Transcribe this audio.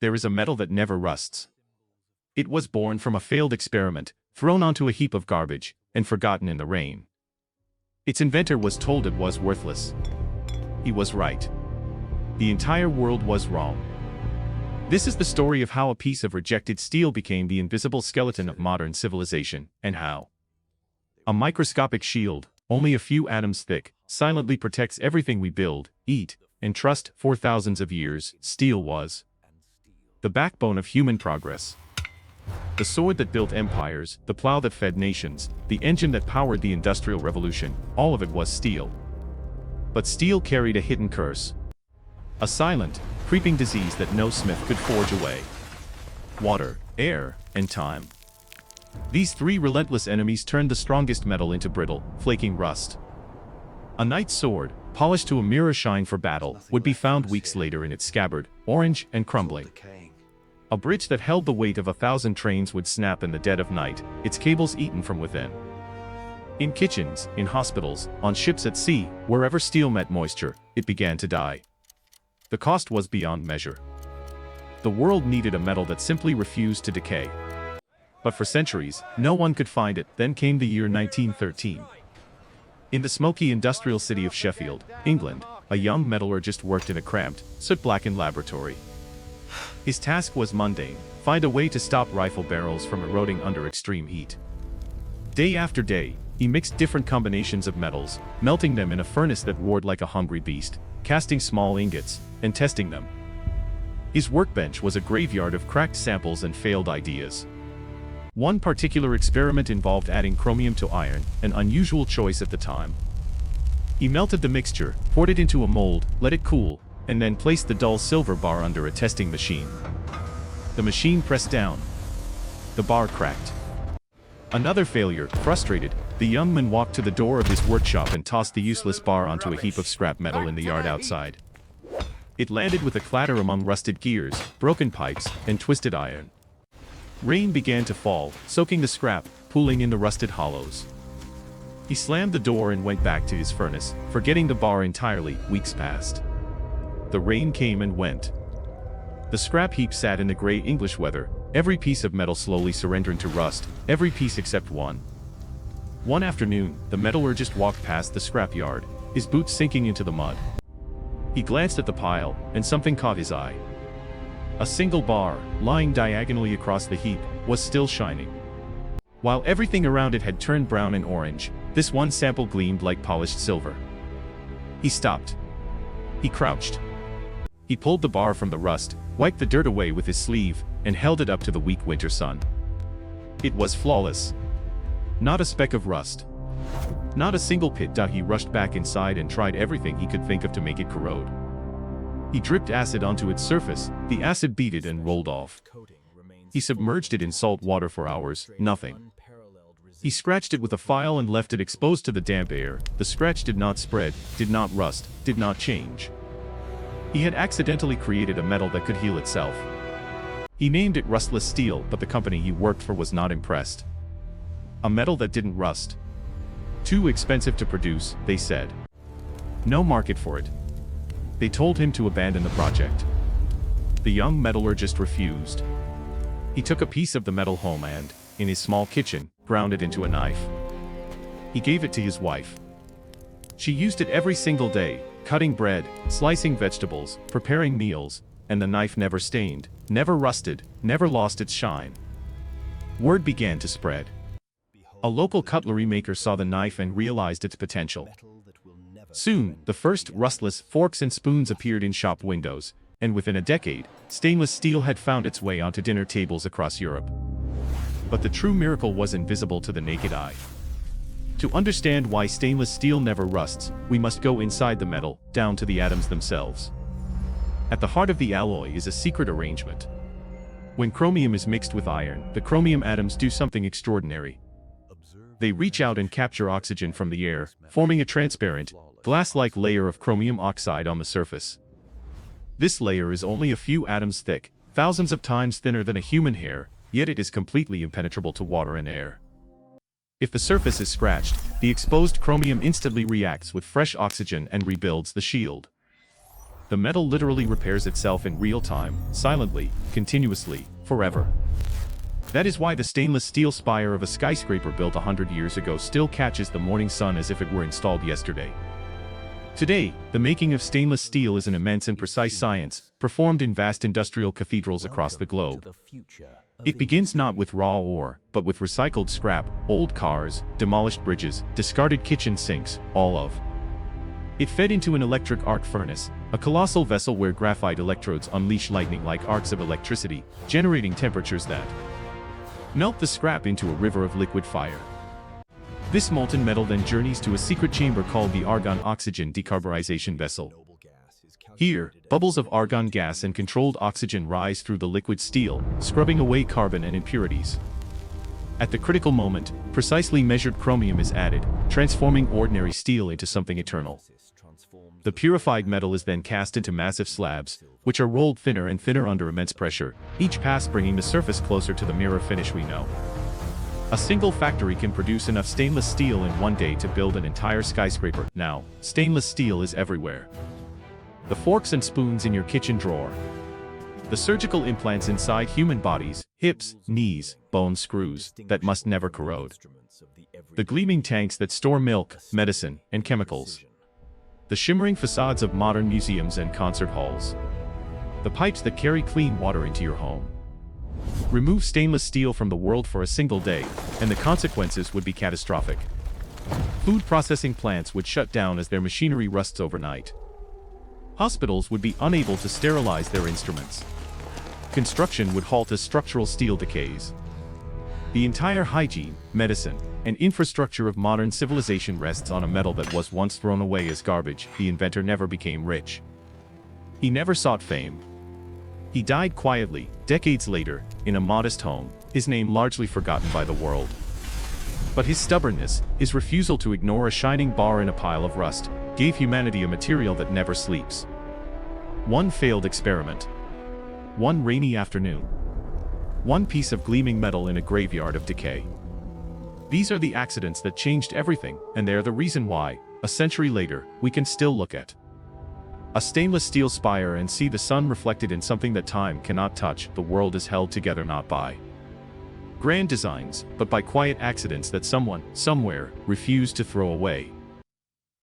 there is a metal that never rusts. It was born from a failed experiment, thrown onto a heap of garbage, and forgotten in the rain. Its inventor was told it was worthless. He was right. The entire world was wrong. This is the story of how a piece of rejected steel became the invisible skeleton of modern civilization, and how a microscopic shield, only a few atoms thick, silently protects everything we build, eat, and trust. For thousands of years, steel was the backbone of human progress. The sword that built empires, the plow that fed nations, the engine that powered the Industrial Revolution, all of it was steel. But steel carried a hidden curse. A silent, creeping disease that no smith could forge away. Water, air, and time. These three relentless enemies turned the strongest metal into brittle, flaking rust. A knight's sword, polished to a mirror shine for battle, would be found weeks later in its scabbard, orange and crumbling. A bridge that held the weight of 1,000 trains would snap in the dead of night, its cables eaten from within. In kitchens, in hospitals, on ships at sea, wherever steel met moisture, it began to die. The cost was beyond measure. The world needed a metal that simply refused to decay. But for centuries, no one could find it. Then came the year 1913. In the smoky industrial city of Sheffield, England, a young metallurgist worked in a cramped, soot-blackened laboratory. His task was mundane: find a way to stop rifle barrels from eroding under extreme heat. Day after day, he mixed different combinations of metals, melting them in a furnace that roared like a hungry beast, casting small ingots, and testing them. His workbench was a graveyard of cracked samples and failed ideas. One particular experiment involved adding chromium to iron, an unusual choice at the time. He melted the mixture, poured it into a mold, let it cool, and then placed the dull silver bar under a testing machine. The machine pressed down. The bar cracked. Another failure. Frustrated, the young man walked to the door of his workshop and tossed the useless bar onto a heap of scrap metal in the yard outside. It landed with a clatter among rusted gears, broken pipes, and twisted iron. Rain began to fall, soaking the scrap, pooling in the rusted hollows. He slammed the door and went back to his furnace, forgetting the bar entirely. Weeks passed. The rain came and went. The scrap heap sat in the gray English weather, every piece of metal slowly surrendering to rust, every piece except one. One afternoon, the metallurgist walked past the scrap yard, his boots sinking into the mud. He glanced at the pile, and something caught his eye. A single bar, lying diagonally across the heap, was still shining. While everything around it had turned brown and orange, this one sample gleamed like polished silver. He stopped. He crouched. He pulled the bar from the rust, wiped the dirt away with his sleeve, and held it up to the weak winter sun. It was flawless. Not a speck of rust. Not a single pit. He rushed back inside and tried everything he could think of to make it corrode. He dripped acid onto its surface, the acid beaded and rolled off. He submerged it in salt water for hours, nothing. He scratched it with a file and left it exposed to the damp air. The scratch did not spread, did not rust, did not change. He had accidentally created a metal that could heal itself. He named it Rustless steel, but the company he worked for was not impressed. A metal that didn't rust. Too expensive to produce, they said. No market for it. They told him to abandon the project. The young metallurgist refused. He took a piece of the metal home and, in his small kitchen, ground it into a knife. He gave it to his wife. She used it every single day, cutting bread, slicing vegetables, preparing meals, and the knife never stained, never rusted, never lost its shine. Word began to spread. A local cutlery maker saw the knife and realized its potential. Soon, the first rustless forks and spoons appeared in shop windows, and within a decade, stainless steel had found its way onto dinner tables across Europe. But the true miracle was invisible to the naked eye. To understand why stainless steel never rusts, we must go inside the metal, down to the atoms themselves. At the heart of the alloy is a secret arrangement. When chromium is mixed with iron, the chromium atoms do something extraordinary. They reach out and capture oxygen from the air, forming a transparent, glass-like layer of chromium oxide on the surface. This layer is only a few atoms thick, thousands of times thinner than a human hair, yet it is completely impenetrable to water and air. If the surface is scratched, the exposed chromium instantly reacts with fresh oxygen and rebuilds the shield. The metal literally repairs itself in real time, silently, continuously, forever. That is why the stainless steel spire of a skyscraper built 100 years ago still catches the morning sun as if it were installed yesterday. Today, the making of stainless steel is an immense and precise science, performed in vast industrial cathedrals across the globe. It begins not with raw ore, but with recycled scrap, old cars, demolished bridges, discarded kitchen sinks, all of it fed into an electric arc furnace, a colossal vessel where graphite electrodes unleash lightning-like arcs of electricity, generating temperatures that melt the scrap into a river of liquid fire. This molten metal then journeys to a secret chamber called the argon-oxygen decarburization vessel. Here, bubbles of argon gas and controlled oxygen rise through the liquid steel, scrubbing away carbon and impurities. At the critical moment, precisely measured chromium is added, transforming ordinary steel into something eternal. The purified metal is then cast into massive slabs, which are rolled thinner and thinner under immense pressure, each pass bringing the surface closer to the mirror finish we know. A single factory can produce enough stainless steel in one day to build an entire skyscraper. Now, stainless steel is everywhere. The forks and spoons in your kitchen drawer. The surgical implants inside human bodies, hips, knees, bone screws, that must never corrode. The gleaming tanks that store milk, medicine, and chemicals. The shimmering facades of modern museums and concert halls. The pipes that carry clean water into your home. Remove stainless steel from the world for a single day, and the consequences would be catastrophic. Food processing plants would shut down as their machinery rusts overnight. Hospitals would be unable to sterilize their instruments. Construction would halt as structural steel decays. The entire hygiene, medicine, and infrastructure of modern civilization rests on a metal that was once thrown away as garbage. The inventor never became rich. He never sought fame. He died quietly, decades later, in a modest home, his name largely forgotten by the world. But his stubbornness, his refusal to ignore a shining bar in a pile of rust, gave humanity a material that never sleeps. One failed experiment. One rainy afternoon. One piece of gleaming metal in a graveyard of decay. These are the accidents that changed everything, and they're the reason why, a century later, we can still look at a stainless steel spire and see the sun reflected in something that time cannot touch. The world is held together not by grand designs, but by quiet accidents that someone, somewhere, refused to throw away.